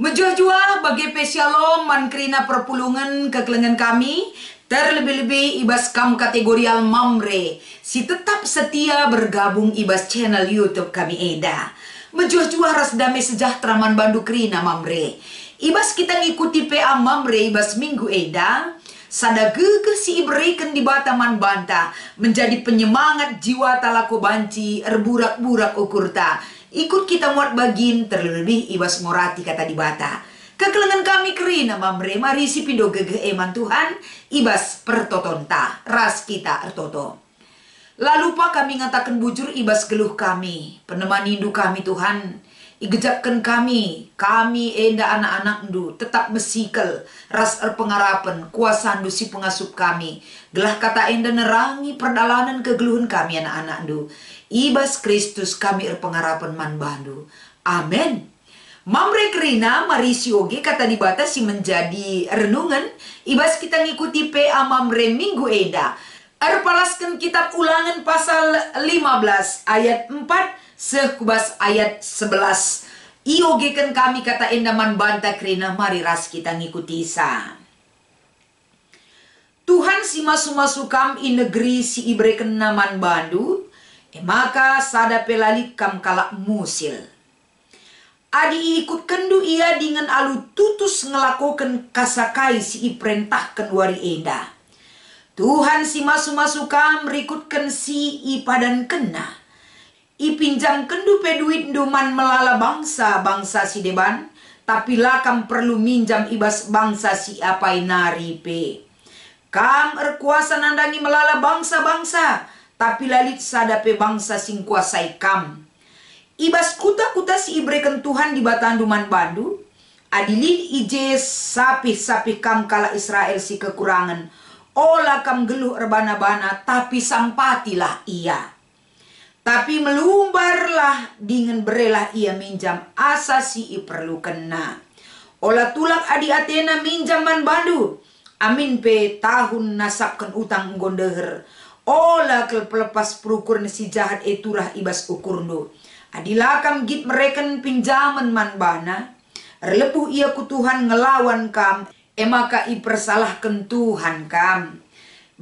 Menjua-jua bagi Shalom mankrina perpulungan kekelengan kami. Terlebih-lebih ibas kam kategorial mamre. Si tetap setia bergabung ibas channel YouTube kami Eda. Menjua-jua ras damai sejahtera man bandu krina mamre. Ibas kita ngikuti PA mamre ibas minggu Eda. Sada gege si iberikan di bataman banta. Menjadi penyemangat jiwa talako banci. Erburak-burak ukurta. Ikut kita muat bagin terlebih ibas morati kata di bata. Kekelengan kami kerina mamre mari si pindo gege eman Tuhan ibas pertotonta ras kita ertoto. Lalu pak kami ngatakan bujur ibas geluh kami peneman indu kami Tuhan. Igejapkan kami enda anak-anak ndu tetap besikel ras pengarapan kuasa ndu si pengasup kami. Gelah kata enda nerangi perdalanan kegeluhan kami anak-anak ndu. Ibas Kristus kami pengarapan man bandu. Amin. Mamre kerina marisi oge kata dibatasi menjadi renungan. Ibas kita ngikuti PA mamre minggu eda. Erpalaskan kitab ulangan pasal 15 ayat 4 sekubas ayat 11. Ioge kan kami kata endaman banta kerina mari ras kita ngikuti sa. Tuhan si masu-masu kam i negeri si ibreken naman bandu. Maka sada pelalit kam kalak musil. Adi ikut kendu ia dengan alu tutus ngelakukan kasakai si iperentahkan wari enda. Tuhan si masu-masu kam rikutkan si ipadan kena. Ipinjam kendu peduit duman melala bangsa si deban. Tapi lakam perlu minjam ibas bangsa si apai nari pe. Kam erkuasa nandangi melala bangsa-bangsa. Tapi lalit sadape bangsa sing kuasai kam. Ibas kuta-kuta si ibrekan Tuhan di batanduman bandu. Adilin ije sapih-sapih kam kala Israel si kekurangan. Ola kam geluh erbana-bana tapi sampatilah ia. Tapi melumbarlah dengan berelah ia minjam asa si perlu kena. Ola tulak adi Athena minjaman bandu. Amin pe tahun nasabkan utang gondeher. Ola kel pelepas perukur si jahat eturah ibas ukurndo. Adilakam git mereken pinjaman man bana. Erlepuh ia ku Tuhan ngelawan kam. Emaka ipersalahkan Tuhan kam.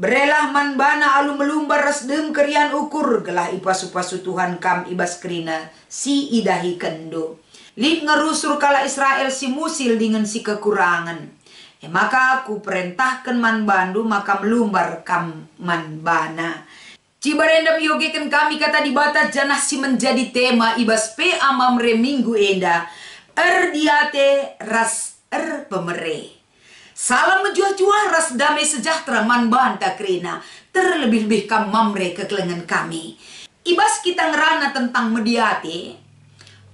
Berelah man bana alu melumbar resdem kerian ukur. Gelah ipasu-pasu Tuhan kam ibas kerina si idahi kendo. Lid ngerusur kala Israel si musil dengan si kekurangan. Maka aku perintahkan man bandu maka melumbar kam man bana. Cibarendam yogekan kami kata di bata janah si menjadi tema ibas PA mamre minggu enda. Erdiate ras pemere. Salam menjua-jua ras damai sejahtera man banta krina. Terlebih-lebih kam mamre kekelengan kami. Ibas kita ngerana tentang mediate.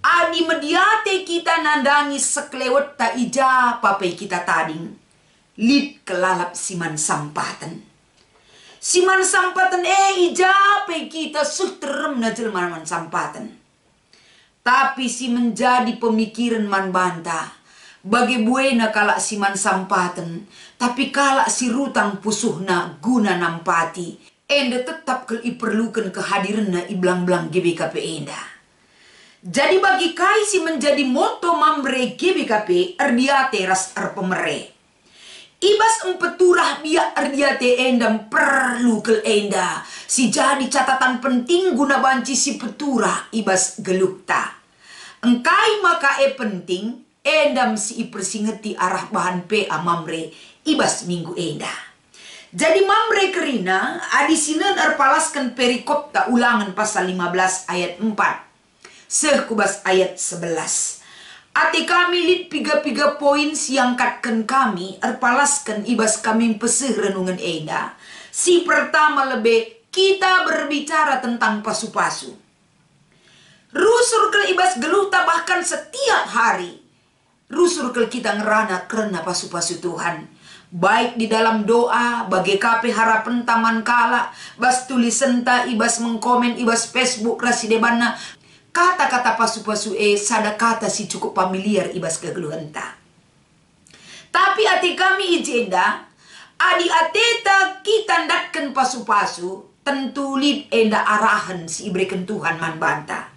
Adi mediate kita nandangi seklewet tak ija papai kita tading. Lid kelalap siman sampatan. Siman sampatan ija papai kita sutrem na jelman sampatan. Tapi si menjadi pemikiran man banta. Bagi buena kalak siman sampatan. Tapi kalak si rutang pusuhna guna nampati. Enda tetap kel iperlukan kehadiran na iblang-blang GBKP enda. Jadi bagi kaisi menjadi moto mamre GBKP erdiate ras pemere. Ibas empeturah biak erdiate endam perlu kel enda. Si jadi catatan penting guna banci si peturah ibas gelukta. Engkai maka penting endam si ipersingeti arah bahan PA mamre ibas minggu enda. Jadi mamre kerina adisinan erpalaskan perikop ta ulangan pasal 15 ayat 4. Sekubas ayat 11. Ati kami lit piga-piga poin siangkatkan kami erpalaskan ibas kami peseh renungan eda. Si pertama lebih kita berbicara tentang pasu-pasu. Rusur ke ibas geluta bahkan setiap hari. Rusur ke kita ngerana karena pasu-pasu Tuhan. Baik di dalam doa, bagi kape harapan taman kala, bas tulis senta, ibas mengkomen, ibas Facebook, rasi debana. Kata-kata pasu-pasu sada kata si cukup familiar ibas kegeluhan ta. Tapi ati kami ijenda, adi ateta kita ndatkan pasu-pasu, tentu lid enda arahan si ibrekan Tuhan man banta.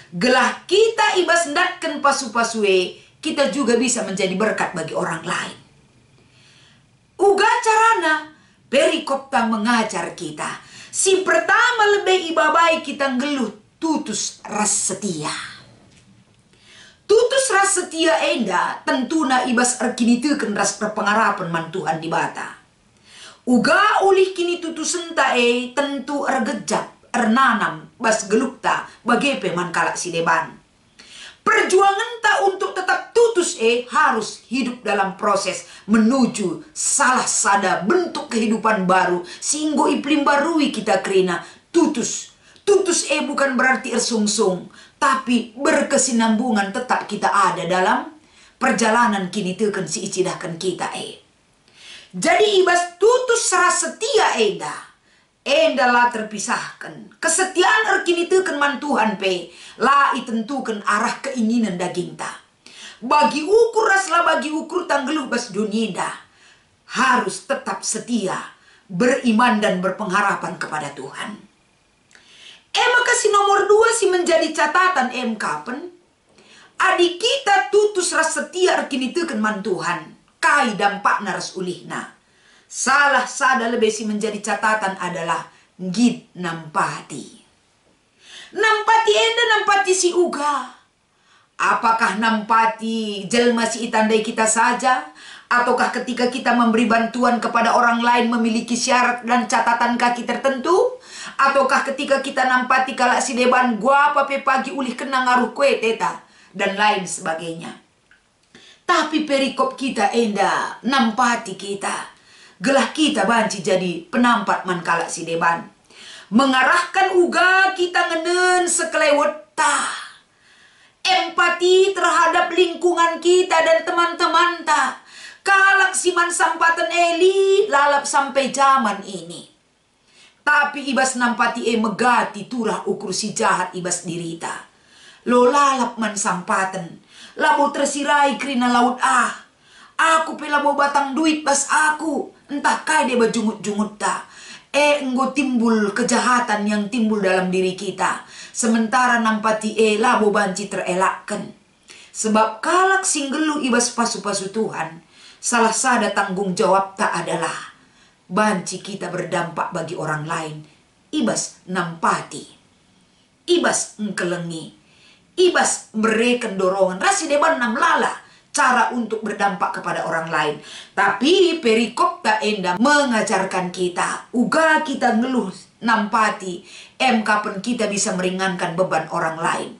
Gelah kita ibas ndatkan pasu-pasue, kita juga bisa menjadi berkat bagi orang lain. Uga carana perikop tang mengajar kita. Si pertama lebih ibabai kita ngeluh tutus ras setia. Tutus ras setia enda tentuna ibas erkinitukeun ras perpengarapan man Tuhan di bata. Uga ulih kini tutusen tae tentu ergejap ernanam bas gelukta bagi peman kalak si deban. Perjuangan tak untuk tetap tutus harus hidup dalam proses menuju salah sada bentuk kehidupan baru sehingga iklim barui kita kerina tutus. Tutus bukan berarti ersungsung, tapi berkesinambungan tetap kita ada dalam perjalanan kini teken si icidahkan kita Jadi ibas tutus ras setia enda lah terpisahkan. Kesetiaan erkini teken man Tuhan lah itentukan arah keinginan daging ta. Bagi ukur raslah bagi ukur tanggeluh bas dunia harus tetap setia, beriman dan berpengharapan kepada Tuhan. Maka si nomor 2 si menjadi catatan kapan adik kita tutus ras setia erkini teken man Tuhan kai dampak naras ulihna. Salah sada lebih si menjadi catatan adalah ngid nampati. Nampati nampati si uga. Apakah nampati jelma si itandai kita saja? Ataukah ketika kita memberi bantuan kepada orang lain memiliki syarat dan catatan kaki tertentu? Ataukah ketika kita nampati kalak si deban gua pape pagi ulih kena ngaruh kue teta dan lain sebagainya. Tapi perikop kita enda nampati kita. Gelah kita banci jadi penampat man kalak si deban. Mengarahkan uga kita ngenen sekelewet ta. Empati terhadap lingkungan kita dan teman-teman ta. Kalak si man sampatan eli lalap sampai zaman ini. Tapi ibas nampati megati turah ukur si jahat ibas dirita. Lo lalap man sampatan. Labo tersirai kerina laut Aku pelabo batang duit bas aku. Entah kai dia berjungut-jungut ta. Enggo timbul kejahatan yang timbul dalam diri kita. Sementara nampati labo banci terelakkan. Sebab kalak singgelu ibas pasu-pasu Tuhan. Salah sada tanggung jawab tak adalah banci kita berdampak bagi orang lain. Ibas nampati. Ibas engkelengi. Ibas mereka dorongan. Rasi deban nam lala. Cara untuk berdampak kepada orang lain. Tapi perikop tak enda mengajarkan kita. Uga kita ngeluh nampati. Kapan kita bisa meringankan beban orang lain.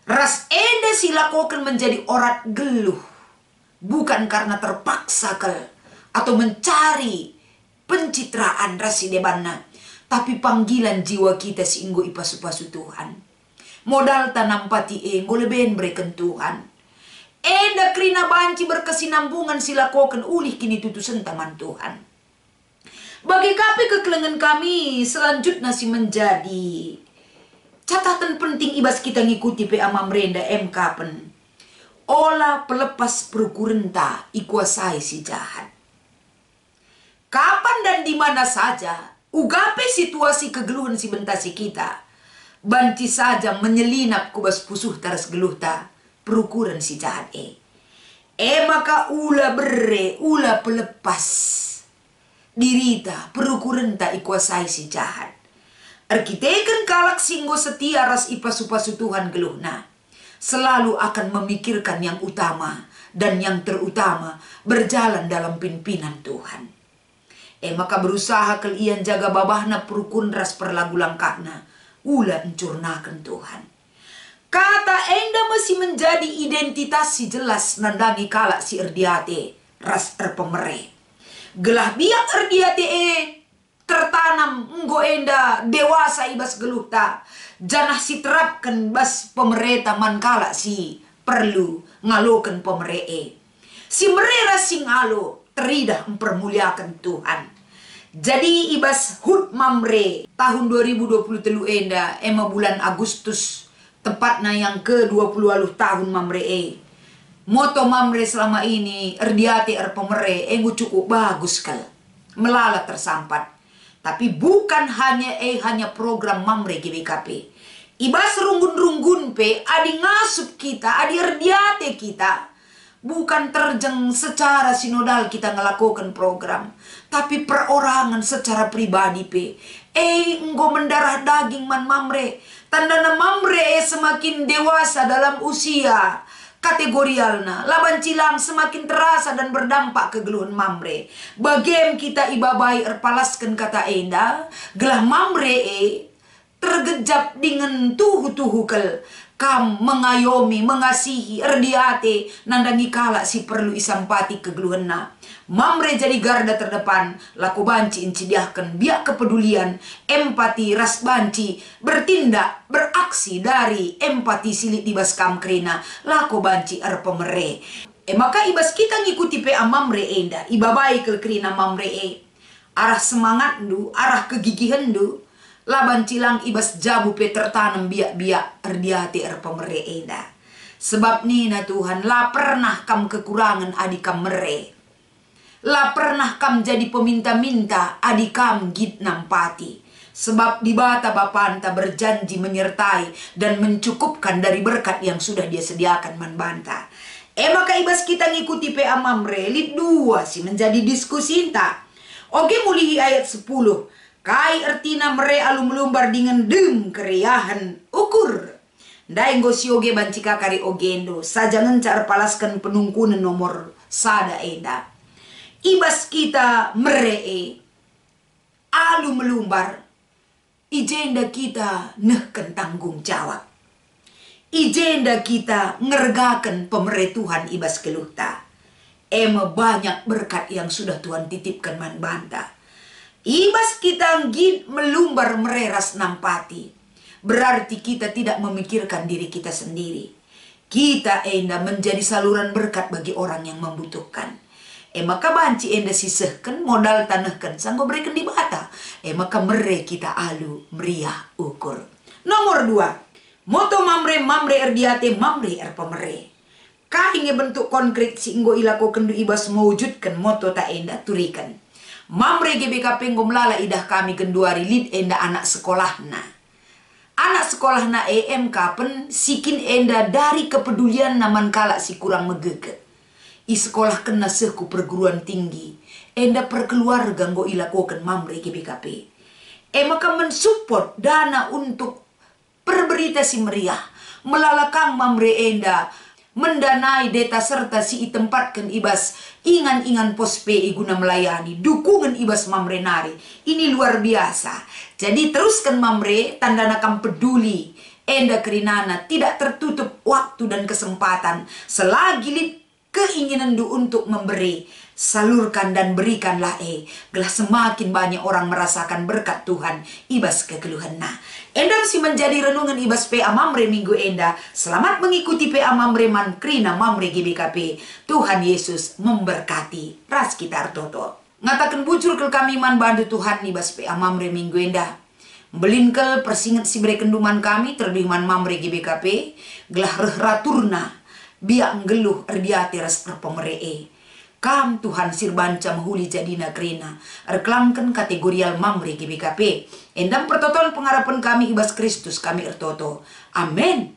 Ras enda silakokan menjadi orat geluh. Bukan karena terpaksa atau mencari pencitraan rasi debanna. Tapi panggilan jiwa kita singgo ipasu-pasu Tuhan. Modal tanampati ngoleben berikan Tuhan. Enda krina banci berkesinambungan silakokan ulih kini tutusan taman Tuhan. Bagi kapi kekelengan kami selanjutnya si menjadi catatan penting ibas kita ngikuti amam renda kapan. Olah pelepas perkurenta ikuasai si jahat. Kapan dan di mana saja ugape situasi kegeluhan si bentasi kita. Banci saja menyelinap kubas pusuh taras geluh ta. Perukuran si jahat maka ula pelepas dirita perukuran tak ikuasai si jahat. Arkiteken kalak singgo setia ras ipasu-pasu Tuhan geluhna. Selalu akan memikirkan yang utama dan yang terutama berjalan dalam pimpinan Tuhan. Maka berusaha kalian jaga babahna perukun ras perlagu langkahna. Ula encurnakan Tuhan. Kata enda masih menjadi identitas si jelas nandangi kalak si erdiate ras erpemere. Gelah biak erdiate tertanam enggo enda dewasa ibas geluh ta. Janah si terapkan bas pemerintah man kalak si perlu ngalokan pemere Si merera si ngalo teridah mempermuliakan Tuhan. Jadi ibas hud mamre tahun 2023 enda bulan Agustus. Tepatnya yang ke-20 tahun mamre Moto mamre selama ini erdiate erpemere cukup bagus kal. Melala tersampat. Tapi bukan hanya program Mamre GBKP. Ibas runggun-runggun pe adi ngasup kita, adi erdiate kita. Bukan terjeng secara sinodal kita ngelakukan program, tapi perorangan secara pribadi pe. Enggo mendarah daging man Mamre. Tandana Mamre semakin dewasa dalam usia kategorialna. Laban cilang semakin terasa dan berdampak ke geluhan Mamre. Bagem kita ibabai erpalaskan kata enda, gelah Mamre tergejap dengan tuhu-tuhu kel. Kam mengayomi, mengasihi, erdiate, nandangi kala si perlu isampati kegeluhanna. Mamre jadi garda terdepan, laku banci incidiahkan biak kepedulian, empati, ras banci, bertindak, beraksi dari empati silit ibas kam krena, laku banci pemere. Maka ibas kita ngikuti pe Mamre enda, ibabai ke krena Mamre arah semangat du, arah kegigihan du, laban cilang ibas jabu pe tertanam biak-biak erdiate pemere enda. Sebab nina Tuhan, la pernah kam kekurangan adik kam mere. La pernah kam jadi peminta-minta adik kam git nampati. Sebab di bata Bapanta berjanji menyertai dan mencukupkan dari berkat yang sudah dia sediakan man banta. Maka ibas kita ngikuti pe Mamre, lid 2 sih menjadi diskusi inta. Oke mulihi ayat 10. Kai ertina mere alum lumbar dengan dem keriahan ukur. Ndai ngosi oge bancika kari ogendo. Saja ngencar palaskan penungkunan nomor sada enda. Ibas kita meree alu melumbar, ijenda kita nehken tanggung jawab. Ijenda kita ngergakan pemere Tuhan ibas keluhta. Banyak berkat yang sudah Tuhan titipkan man banta. Ibas kita ngid melumbar mereras nampati. Berarti kita tidak memikirkan diri kita sendiri. Kita enda menjadi saluran berkat bagi orang yang membutuhkan. Maka banci enda sisehkan modal tanahkan sanggo berikan di bata. Maka mere kita alu meriah ukur. Nomor 2. Moto Mamre erdiate Mamre pemere. Kainge bentuk konkret singgo ilako kendu ibas mewujudkan moto tak enda turikan. Mamre GBKP ngomlala idah kami kenduari lid enda anak sekolahna. Anak sekolahna EMK pen sikin enda dari kepedulian naman kala si kurang megege. I sekolah kena seku perguruan tinggi. Enda perkeluarga nggo ilakukan Mamre GBKP. Maka mensupport dana untuk perberita si meriah. Melalakang Mamre enda mendanai data serta si itempatkan ibas ingan-ingan pos PI guna melayani dukungan ibas Mamre nari. Ini luar biasa. Jadi teruskan Mamre tanda nakam peduli enda kerinana tidak tertutup waktu dan kesempatan selagi keinginan du untuk memberi, salurkan dan berikanlah gelah semakin banyak orang merasakan berkat Tuhan ibas kekeluhan. Endang si menjadi renungan ibas PA Mamre minggu enda. Selamat mengikuti PA Mamre man krina Mamre GBKP. Tuhan Yesus memberkati. Ras kita artoto. Ngatakan bujur ke kami man bantu Tuhan ibas PA Mamre minggu enda. Belinkel persingat si berekenduman kami terdiman Mamre GBKP. Gelah rehraturna biak ngeluh erdiate ras perpemeree. Kam Tuhan sirbanca mahuli jadina krena. Erkelangken kategorial Mamre GBKP. Endam pertoton pengharapan kami ibas Kristus kami ertoto. Amin.